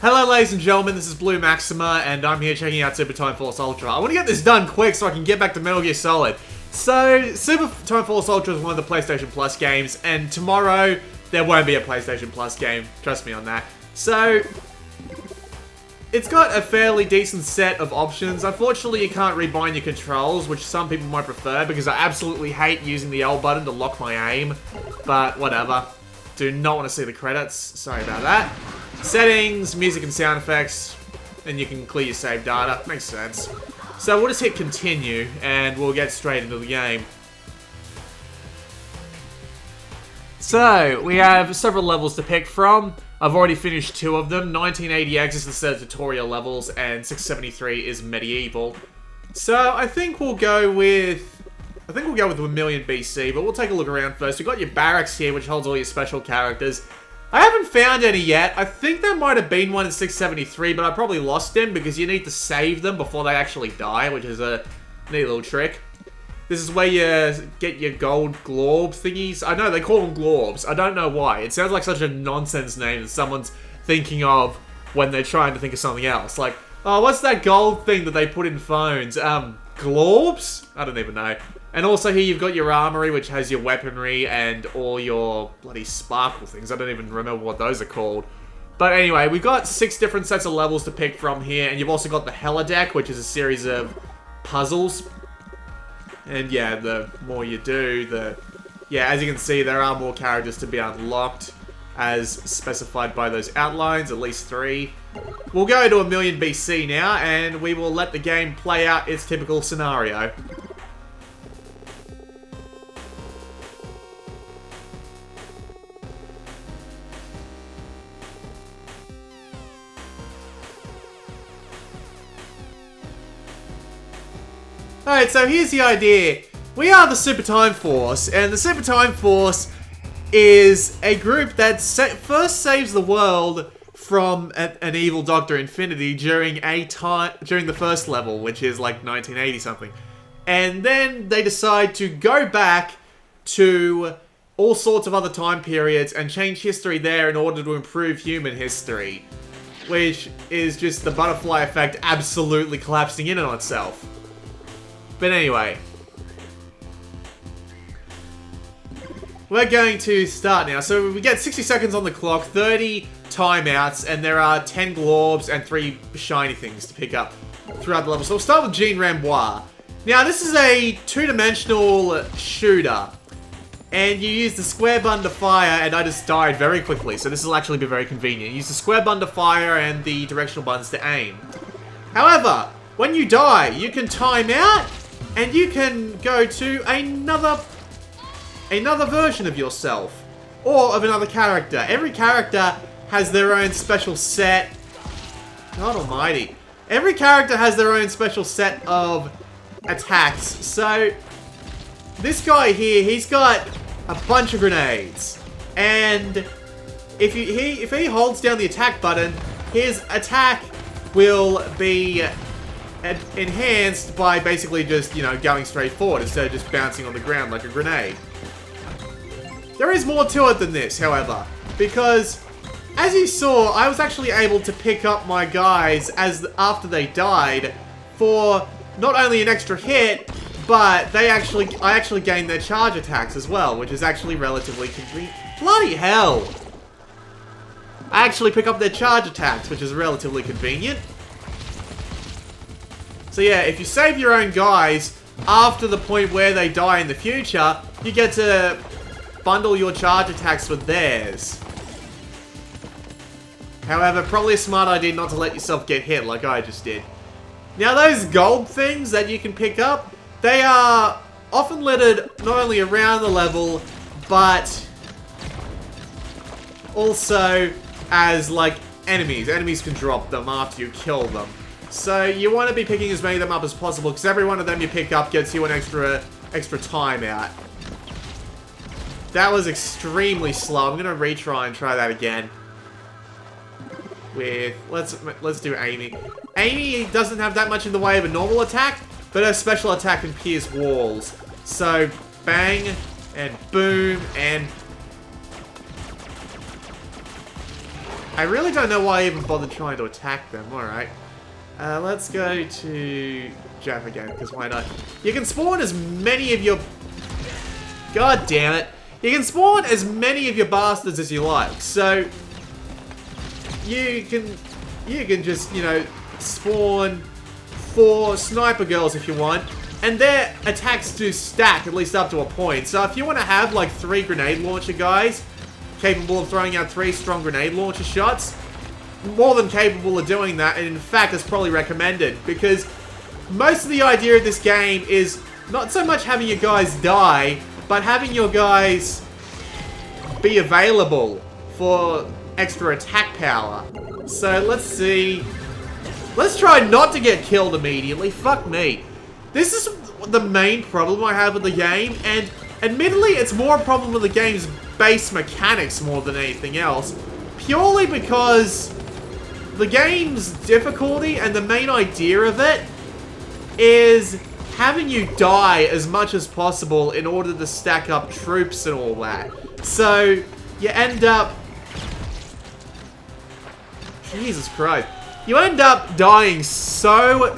Hello ladies and gentlemen, this is Blue Maxima, and I'm here checking out Super Time Force Ultra. I want to get this done quick so I can get back to Metal Gear Solid. So, Super Time Force Ultra is one of the PlayStation Plus games, and tomorrow there won't be a PlayStation Plus game, trust me on that. So, it's got a fairly decent set of options. Unfortunately, you can't rebind your controls, which some people might prefer, because I absolutely hate using the L button to lock my aim. But, whatever. Do not want to see the credits, sorry about that. Settings, music and sound effects, and you can clear your save data. Makes sense. So we'll just hit continue, and we'll get straight into the game. So, we have several levels to pick from. I've already finished 2 of them. 1980X is the set of tutorial levels, and 673 is medieval. So, I think we'll go with 1,000,000 BC, but we'll take a look around first. We've got your barracks here, which holds all your special characters. I haven't found any yet. I think there might have been one in 673, but I probably lost them because you need to save them before they actually die, which is a neat little trick. This is where you get your gold glorb thingies. I know, they call them glorbs. I don't know why. It sounds like such a nonsense name that someone's thinking of when they're trying to think of something else. Like, oh, what's that gold thing that they put in phones? Glorbs? I don't even know. And also here you've got your armory, which has your weaponry and all your bloody sparkle things. I don't even remember what those are called. But anyway, we've got 6 different sets of levels to pick from here. And you've also got the holodeck, which is a series of puzzles. And yeah, the more you do, yeah, as you can see, there are more characters to be unlocked, as specified by those outlines, at least 3. We'll go to 1,000,000 BC now, and we will let the game play out its typical scenario. Alright, so here's the idea. We are the Super Time Force, and the Super Time Force is a group that first saves the world from an evil Dr. Infinity during the first level, which is like 1980 something. And then they decide to go back to all sorts of other time periods and change history there in order to improve human history. Which is just the butterfly effect absolutely collapsing in on itself. But anyway, we're going to start now. So we get 60 seconds on the clock, 30 timeouts, and there are 10 glorbs and 3 shiny things to pick up throughout the level. So we'll start with Jean Renoir. Now this is a 2-dimensional shooter, and you use the square button to fire, and I just died very quickly, so this will actually be very convenient. You use the square button to fire and the directional buttons to aim. However, when you die, you can time out, and you can go to another version of yourself, or of another character. Every character has their own special set. God almighty. Every character has their own special set of attacks. So, this guy here, he's got a bunch of grenades. And if he holds down the attack button, his attack will be enhanced by basically just, you know, going straight forward instead of just bouncing on the ground like a grenade. There is more to it than this, however, because as you saw, I was actually able to pick up my guys after they died for not only an extra hit, but I actually gained their charge attacks as well, which is actually relatively convenient. Bloody hell! I actually pick up their charge attacks, which is relatively convenient. So yeah, if you save your own guys after the point where they die in the future, you get to bundle your charge attacks with theirs. However, probably a smart idea not to let yourself get hit like I just did. Now those gold things that you can pick up, they are often littered not only around the level, but also as like enemies. Enemies can drop them after you kill them. So you want to be picking as many of them up as possible, because every one of them you pick up gets you an extra timeout. That was extremely slow. I'm gonna retry and try that again. Let's do Amy. Amy doesn't have that much in the way of a normal attack, but her special attack can pierce walls. So bang and boom and I really don't know why I even bothered trying to attack them. Alright. Let's go to Jeff again, because why not? You can spawn as many of your... God damn it. You can spawn as many of your bastards as you like. So, you can just, you know, spawn 4 sniper girls if you want. And their attacks do stack, at least up to a point. So if you want to have, like, 3 grenade launcher guys capable of throwing out 3 strong grenade launcher shots, more than capable of doing that, and in fact, it's probably recommended. Because most of the idea of this game is not so much having your guys die, but having your guys be available for extra attack power. So let's see. Let's try not to get killed immediately. Fuck me. This is the main problem I have with the game, and admittedly, it's more a problem with the game's base mechanics more than anything else. Purely because the game's difficulty and the main idea of it is having you die as much as possible in order to stack up troops and all that. So, you end up... Jesus Christ. You end up dying so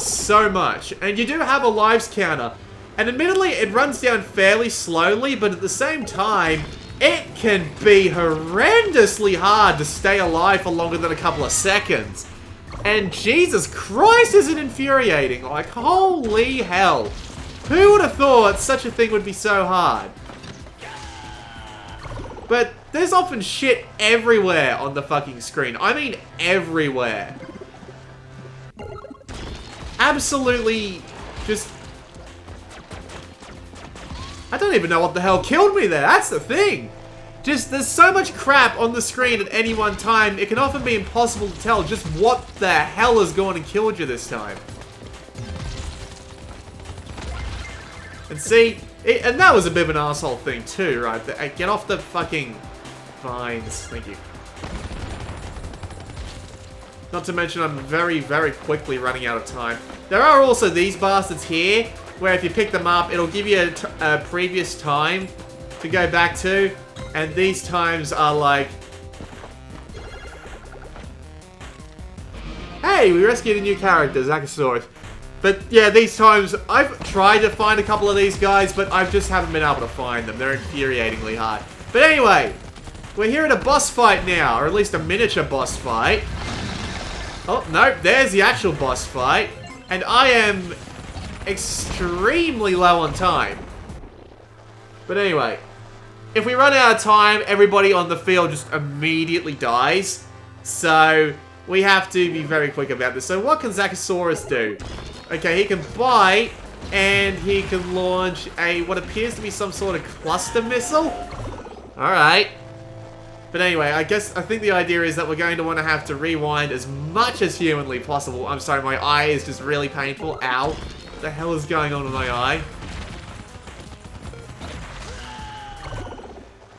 much. And you do have a lives counter. And admittedly, it runs down fairly slowly, but at the same time, it can be horrendously hard to stay alive for longer than a couple of seconds. And Jesus Christ, is it infuriating. Like, holy hell. Who would have thought such a thing would be so hard? But there's often shit everywhere on the fucking screen. I mean everywhere. Absolutely just... I don't even know what the hell killed me there. That's the thing. Just, there's so much crap on the screen at any one time, it can often be impossible to tell just what the hell has gone and killed you this time. And see, and that was a bit of an asshole thing too, right? Get off the fucking vines. Thank you. Not to mention I'm very quickly running out of time. There are also these bastards here, where if you pick them up, it'll give you a previous time to go back to. And these times are like... Hey, we rescued a new character, Zachosaurus. But yeah, these times, I've tried to find a couple of these guys, but I just haven't been able to find them. They're infuriatingly hard. But anyway, we're here at a boss fight now, or at least a miniature boss fight. Oh, nope, there's the actual boss fight. And I am extremely low on time. But anyway, if we run out of time, everybody on the field just immediately dies. So, we have to be very quick about this. So what can Zachosaurus do? Okay, he can bite, and he can launch what appears to be some sort of cluster missile. Alright. But anyway, I think the idea is that we're going to want to have to rewind as much as humanly possible. I'm sorry, my eye is just really painful. Ow. What the hell is going on with my eye?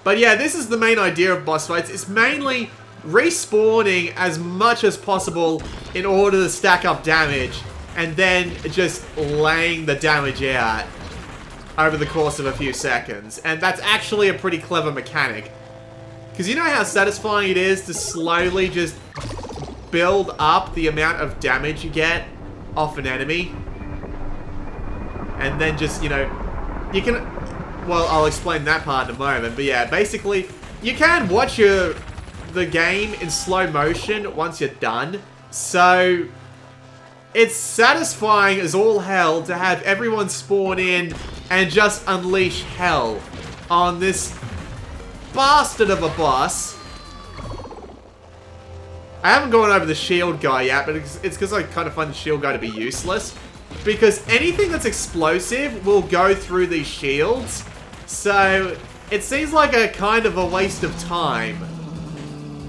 But yeah, this is the main idea of boss fights. It's mainly respawning as much as possible in order to stack up damage, and then just laying the damage out over the course of a few seconds. And that's actually a pretty clever mechanic. Because you know how satisfying it is to slowly just build up the amount of damage you get off an enemy? And then just, you know, you can... Well, I'll explain that part in a moment. But yeah, basically, you can watch the game in slow motion once you're done. So, it's satisfying as all hell to have everyone spawn in and just unleash hell on this bastard of a boss. I haven't gone over the shield guy yet, but it's because I kind of find the shield guy to be useless. Because anything that's explosive will go through these shields. So, it seems like a kind of a waste of time.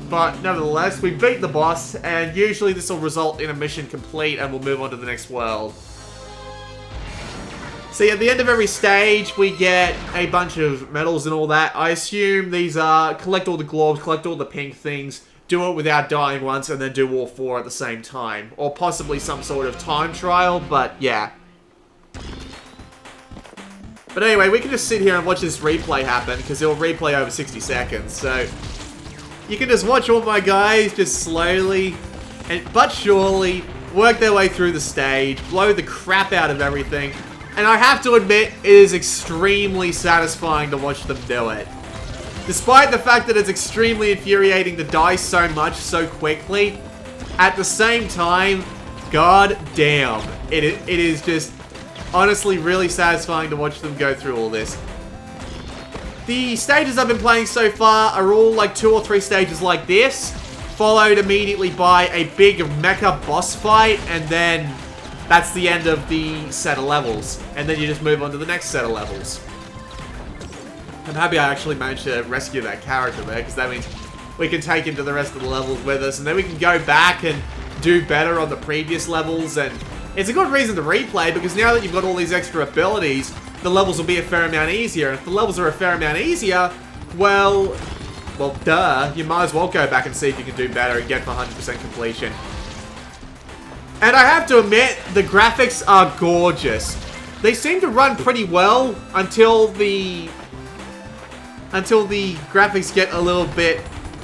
But nevertheless, we beat the boss, and usually this will result in a mission complete, and we'll move on to the next world. See, at the end of every stage, we get a bunch of medals and all that. I assume these are collect all the globs, collect all the pink things, do it without dying once, and then do all 4 at the same time. Or possibly some sort of time trial, but yeah. But anyway, we can just sit here and watch this replay happen, because it'll replay over 60 seconds, so... you can just watch all my guys just slowly but surely work their way through the stage, blow the crap out of everything, and I have to admit, it is extremely satisfying to watch them do it. Despite the fact that it's extremely infuriating to die so much so quickly, at the same time, god damn, it is just honestly really satisfying to watch them go through all this. The stages I've been playing so far are all like 2 or 3 stages like this, followed immediately by a big mecha boss fight, and then that's the end of the set of levels. And then you just move on to the next set of levels. I'm happy I actually managed to rescue that character there, because that means we can take him to the rest of the levels with us, and then we can go back and do better on the previous levels, and it's a good reason to replay, because now that you've got all these extra abilities, the levels will be a fair amount easier, and if the levels are a fair amount easier, well, duh, you might as well go back and see if you can do better and get for 100% completion. And I have to admit, the graphics are gorgeous. They seem to run pretty well until the graphics get a little bit,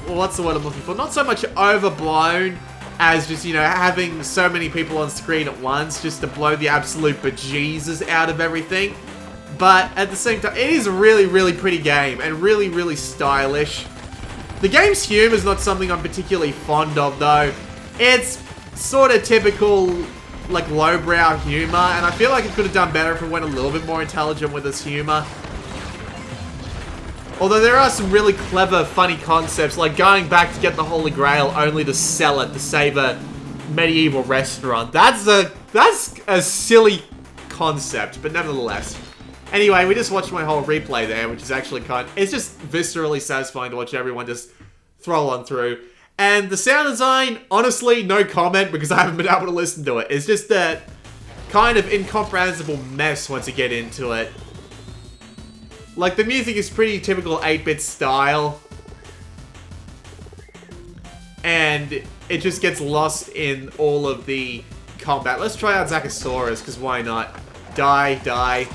well, what's the word I'm looking for? Not so much overblown as just, you know, having so many people on screen at once just to blow the absolute bejesus out of everything. But at the same time, it is a really, really pretty game and really, really stylish. The game's humor is not something I'm particularly fond of, though. It's sort of typical, like, lowbrow humor, and I feel like it could have done better if it went a little bit more intelligent with its humor. Although there are some really clever, funny concepts, like going back to get the Holy Grail only to sell it to save a medieval restaurant. That's a silly concept, but nevertheless. Anyway, we just watched my whole replay there, which is actually it's just viscerally satisfying to watch everyone just throw on through. And the sound design, honestly, no comment, because I haven't been able to listen to it. It's just that kind of incomprehensible mess once you get into it. Like, the music is pretty typical 8-bit style. And it just gets lost in all of the combat. Let's try out Zachosaurus, because why not? Die.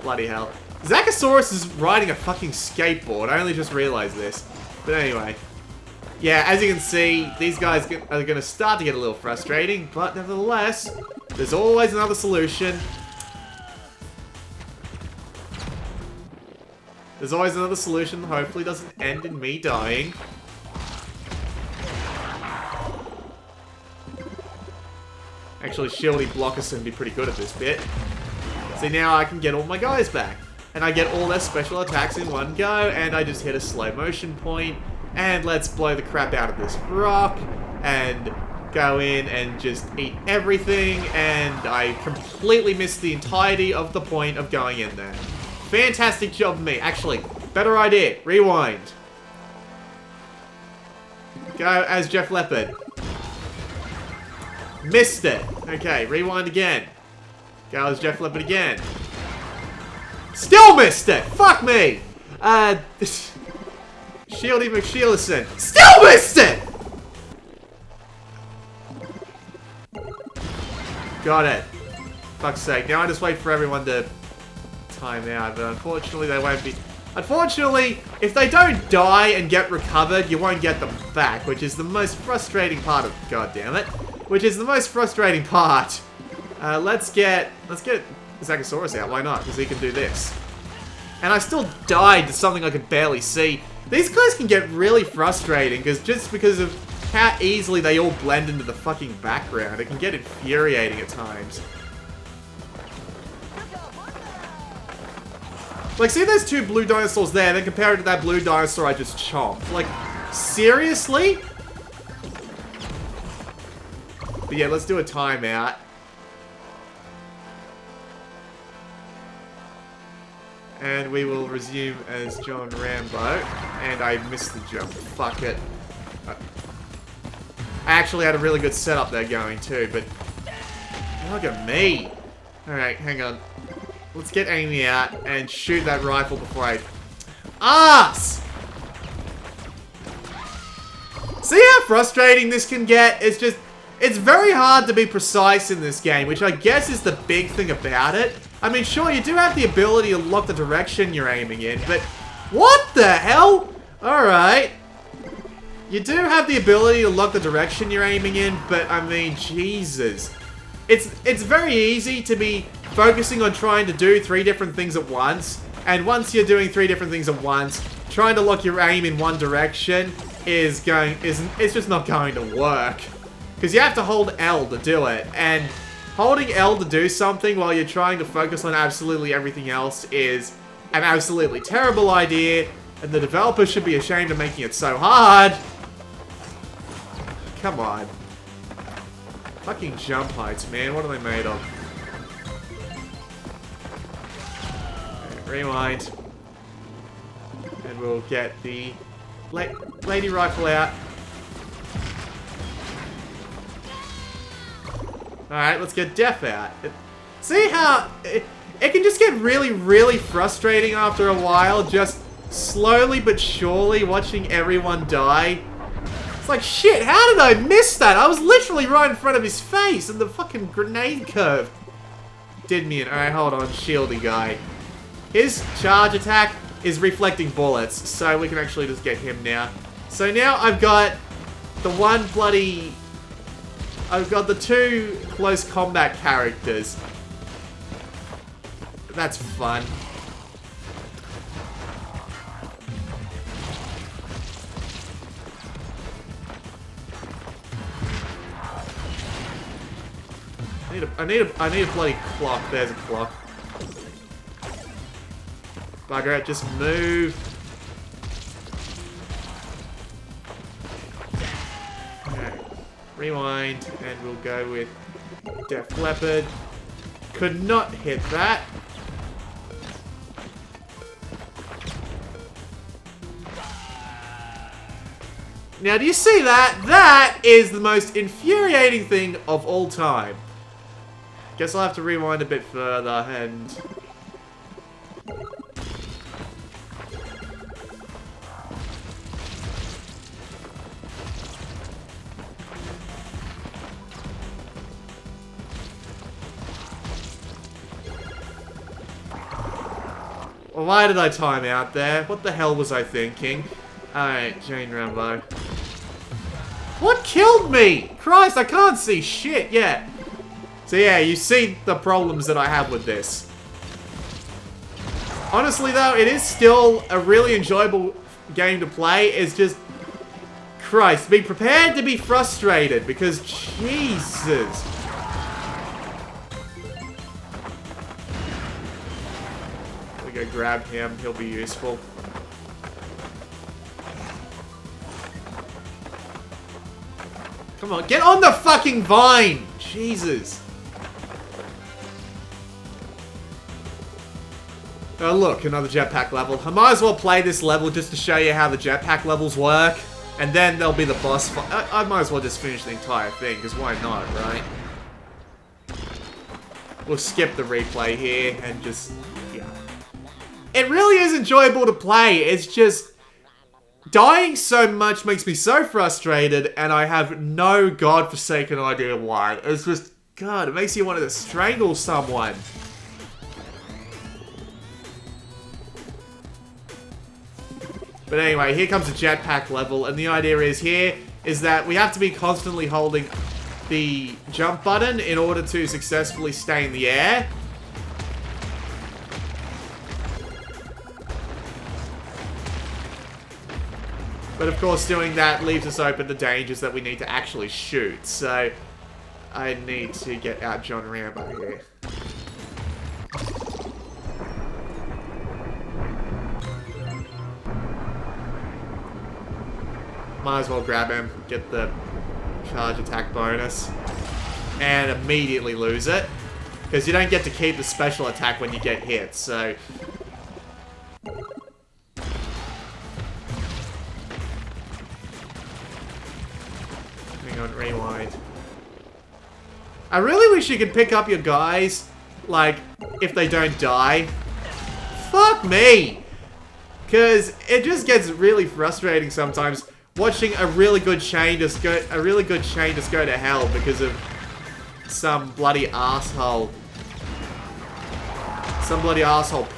Bloody hell. Zachosaurus is riding a fucking skateboard. I only just realized this. But anyway. Yeah, as you can see, these guys are going to start to get a little frustrating. But nevertheless, there's always another solution. There's always another solution that hopefully doesn't end in me dying. Actually, Shieldy Blockerson would be pretty good at this bit. See, now I can get all my guys back. And I get all their special attacks in one go, and I just hit a slow motion point. And let's blow the crap out of this rock. And go in and just eat everything. And I completely missed the entirety of the point of going in there. Fantastic job of me. Actually, better idea. Rewind. Go as Jeff Leopard. Missed it. Okay, rewind again. Go as Jeff Leopard again. Still missed it! Fuck me! Shieldy McShieldson. Still missed it! Got it. Fuck's sake. Now I just wait for everyone to time out, but unfortunately they won't be. Unfortunately, if they don't die and get recovered, you won't get them back, which is the most frustrating part of. God damn it! Which is the most frustrating part. Let's get Zachosaurus out. Why not? Because he can do this. And I still died to something I could barely see. These guys can get really frustrating because of how easily they all blend into the fucking background. It can get infuriating at times. Like, see those 2 blue dinosaurs there, then compare it to that blue dinosaur I just chomped. Like, seriously? But yeah, let's do a timeout. And we will resume as John Rambo. And I missed the jump. Fuck it. I actually had a really good setup there going too, but look at me. Alright, hang on. Let's get Amy out and shoot that rifle before I... Ass! See how frustrating this can get? It's just... It's very hard to be precise in this game, which I guess is the big thing about it. I mean, sure, you do have the ability to lock the direction you're aiming in, but... What the hell? Alright. You do have the ability to lock the direction you're aiming in, but I mean, Jesus. It's very easy to be focusing on trying to do 3 different things at once, and once you're doing 3 different things at once, trying to lock your aim in one direction it's just not going to work. Because you have to hold L to do it, and holding L to do something while you're trying to focus on absolutely everything else is an absolutely terrible idea, and the developers should be ashamed of making it so hard. Come on. Fucking jump heights, man. What are they made of? Okay, rewind. And we'll get the lady rifle out. Alright, let's get Def out. See how it can just get really, really frustrating after a while, just slowly but surely watching everyone die. It's like, shit, how did I miss that? I was literally right in front of his face, and the fucking grenade curve did me in. Alright, hold on, shieldy guy. His charge attack is reflecting bullets, so we can actually just get him now. So now I've got the I've got the 2 close combat characters. That's fun. I need a bloody clock. There's a clock. Bugger it, just move. Okay. Rewind, and we'll go with Def Leopard. Could not hit that. Now, do you see that? That is the most infuriating thing of all time. Guess I'll have to rewind a bit further and... Well, why did I time out there? What the hell was I thinking? Alright, Jane Rambo. What killed me? Christ, I can't see shit yet. So yeah, you see the problems that I have with this. Honestly though, it is still a really enjoyable game to play. It's just... Christ, be prepared to be frustrated, because Jesus. We go grab him, he'll be useful. Come on, get on the fucking vine! Jesus. Oh look, another jetpack level. I might as well play this level just to show you how the jetpack levels work. And then there'll be the boss fight. I might as well just finish the entire thing, because why not, right? We'll skip the replay here and just... yeah. It really is enjoyable to play. It's just... dying so much makes me so frustrated, and I have no godforsaken idea why. It's just... God, it makes you want to strangle someone. But anyway, here comes the jetpack level, and the idea is here is that we have to be constantly holding the jump button in order to successfully stay in the air. But of course, doing that leaves us open to dangers that we need to actually shoot. So, I need to get out John Rambo here. Might as well grab him, get the charge attack bonus, and immediately lose it. Because you don't get to keep the special attack when you get hit, so... Hang on, rewind. I really wish you could pick up your guys, like, if they don't die. Fuck me! Because it just gets really frustrating sometimes. Watching a really good chain just go to hell because of some bloody asshole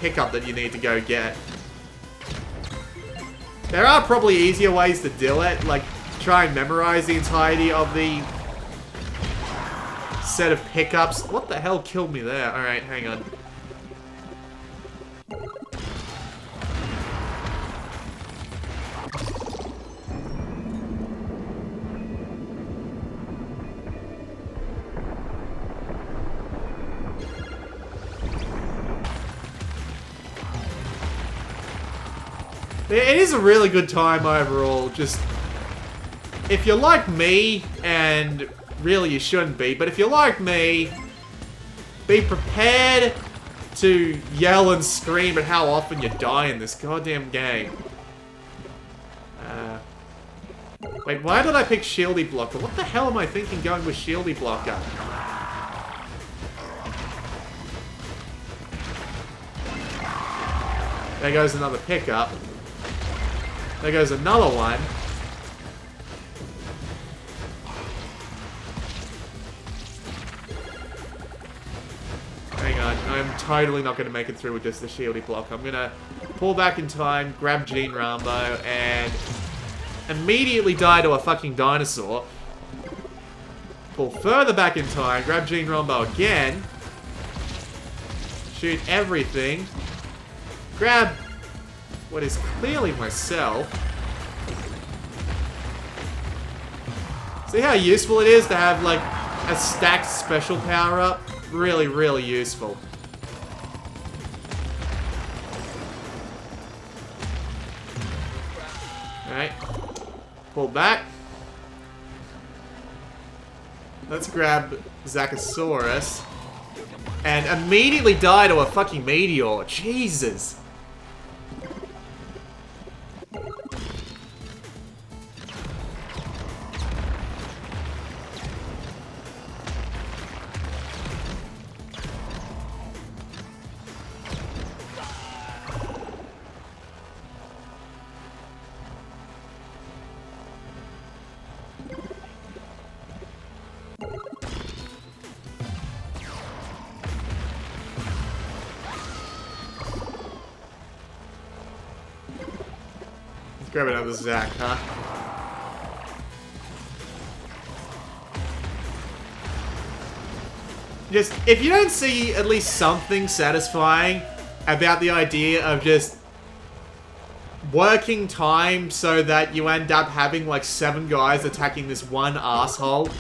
pickup that you need to go get. There are probably easier ways to do it, like try and memorize the entirety of the set of pickups. What the hell killed me there? Alright, hang on. It is a really good time overall. Just, if you're like me, and really you shouldn't be, but if you're like me, be prepared to yell and scream at how often you die in this goddamn game. Wait, why did I pick Shieldy Blocker? What the hell am I thinking going with Shieldy Blocker? There goes another pickup. There goes another one. Hang on, I'm totally not going to make it through with just the shieldy block. I'm going to pull back in time, grab Gene Rambo, and immediately die to a fucking dinosaur. Pull further back in time, grab Gene Rambo again. Shoot everything. Grab what is clearly myself. See how useful it is to have, like, a stacked special power-up? Really, really useful. Alright. Pull back. Let's grab Zachosaurus. And immediately die to a fucking meteor. Jesus. Grab another Zach, huh? Just, if you don't see at least something satisfying about the idea of just working time so that you end up having like 7 guys attacking this one asshole,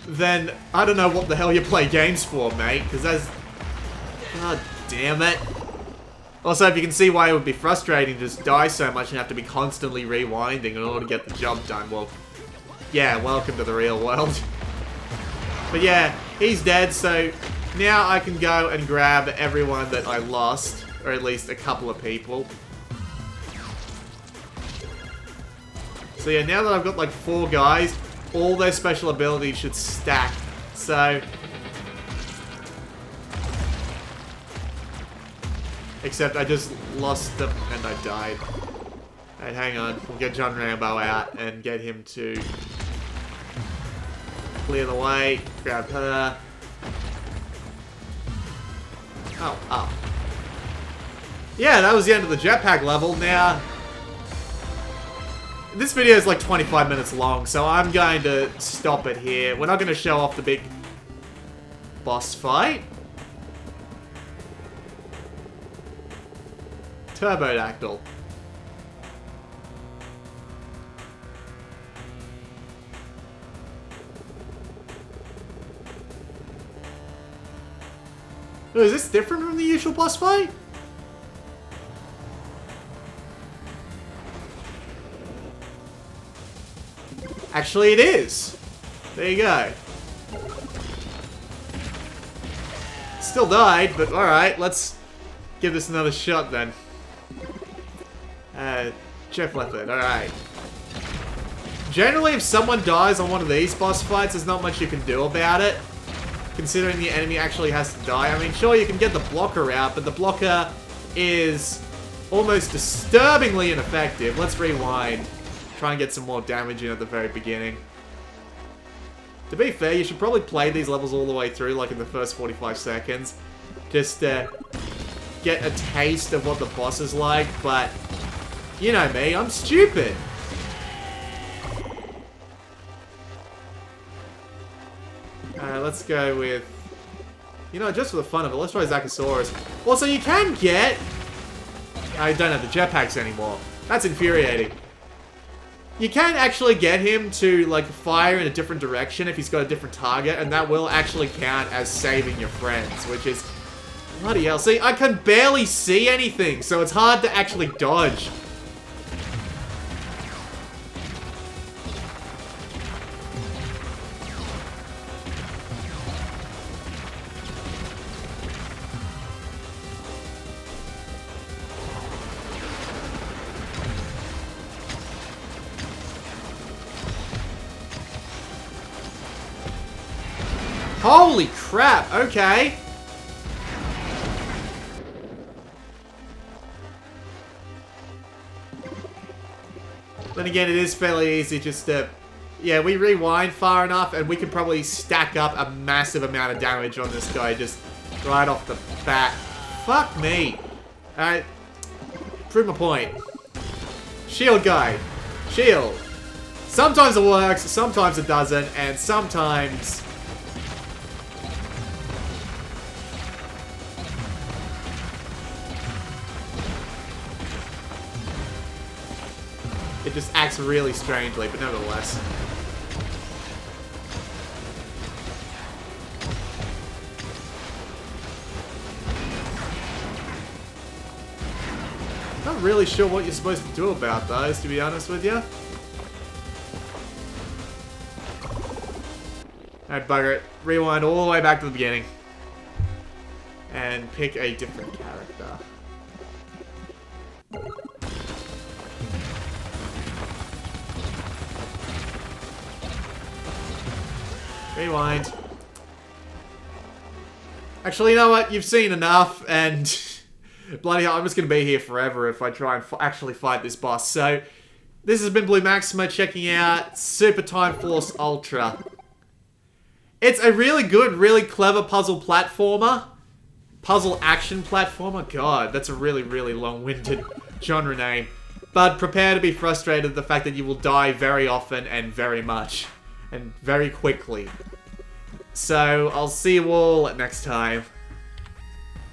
then I don't know what the hell you play games for, mate, because that's... God damn it. Also, if you can see why it would be frustrating to just die so much and have to be constantly rewinding in order to get the job done, well, yeah, welcome to the real world. But yeah, he's dead, so now I can go and grab everyone that I lost, or at least a couple of people. So yeah, now that I've got like 4 guys, all their special abilities should stack. So... except I just lost them and I died. Alright, hang on. We'll get John Rambo out and get him to clear the way. Grab her. Oh, up. Yeah, that was the end of the jetpack level. Now, this video is like 25 minutes long, so I'm going to stop it here. We're not going to show off the big boss fight. Turbodactyl. Oh, is this different from the usual boss fight? Actually, it is. There you go. Still died, but alright, let's give this another shot then. Jeff Leopard, alright. Generally, if someone dies on one of these boss fights, there's not much you can do about it. Considering the enemy actually has to die. I mean, sure, you can get the blocker out, but the blocker is almost disturbingly ineffective. Let's rewind. Try and get some more damage in at the very beginning. To be fair, you should probably play these levels all the way through, like in the first 45 seconds. Just to get a taste of what the boss is like, but... you know me, I'm stupid. Let's go with... You know, just for the fun of it, let's try Zachosaurus. Also, you can get... I don't have the jetpacks anymore. That's infuriating. You can actually get him to, like, fire in a different direction if he's got a different target, and that will actually count as saving your friends, which is... Bloody hell. See, I can barely see anything, so it's hard to actually dodge. Holy crap, okay. Then again, it is fairly easy just to... Yeah, we rewind far enough and we can probably stack up a massive amount of damage on this guy just right off the bat. Fuck me. Alright. Prove my point. Shield guy. Shield. Sometimes it works, sometimes it doesn't, and sometimes... It just acts really strangely, but nevertheless. Not really sure what you're supposed to do about those, to be honest with you. Alright, bugger it. Rewind all the way back to the beginning. And pick a different character. Rewind. Actually, you know what? You've seen enough, and bloody hell, I'm just going to be here forever if I try and actually fight this boss. So, this has been Blue Maximo checking out Super Time Force Ultra. It's a really good, really clever puzzle platformer. Puzzle action platformer. God, that's a really, really long-winded genre name. But prepare to be frustrated at the fact that you will die very often and very much. And very quickly. So, I'll see you all next time.